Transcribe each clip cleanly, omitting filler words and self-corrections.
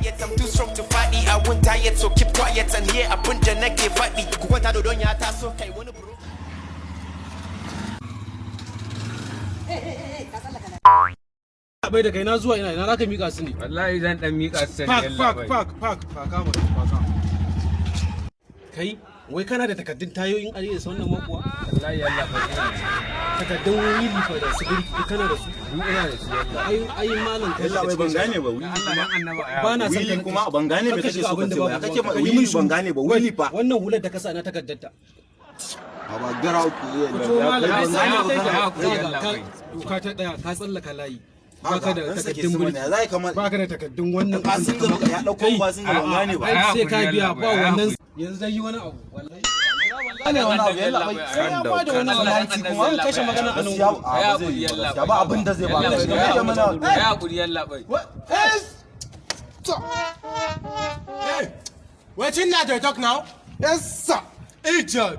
quiet, I'm too strong to fight it. I won't tired, so keep quiet and hear abun da nake faɗi. Ku kwanta da don ya taso kai wani bro. Bai da kai na zuwa ina zaka mika su ne. Wallahi zan dan mika su sai Allah bai. Park kai wai kana da takaddun tayoyin arewa da wannan makuwa? Wallahi Allah bai. Takaddun wili fa da security kana da su? Ina da su wallahi. Ai malam kai Allah bai ban gane ba wili. Allah dan annaba ya. Ba na san Wili kuma ban gane me kake so ka ce ba. Kake ma yi wili ban gane ba wili fa. Wannan hular da ka sa na takaddarta. Aba gara ku ya. To malam sai ka ta daya ka tsallaka layi. Baka da takaddun mulki zai kamar baka da takaddun wannan fasin da ya dauko fasin da ban gane ba. Sai ka biya ba wannan yanzu zai yi wani abu wallahi. Ane wani abu yalla bai. Sai ya bada wani abu kuma an kashe magana a nan. Ya hakuri yalla bai. Ya ba abin da zai ba. Ya hakuri yalla bai. Hey, waiting now to talk now? Yes, sir. Idiot.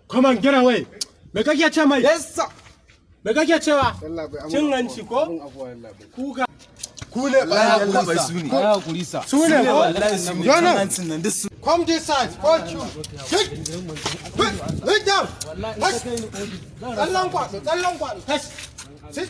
Come on, get away. Me kake ce mai? Yes, sir. Me kake cewa? Cin hanci ko? Kuka. Kule ba ya bai su ne. Ya hakuri sa. Su ne ko? Yana hancin nan duk su. Come this side. Fuck you. Sit down. Tsallan kwado. Sit.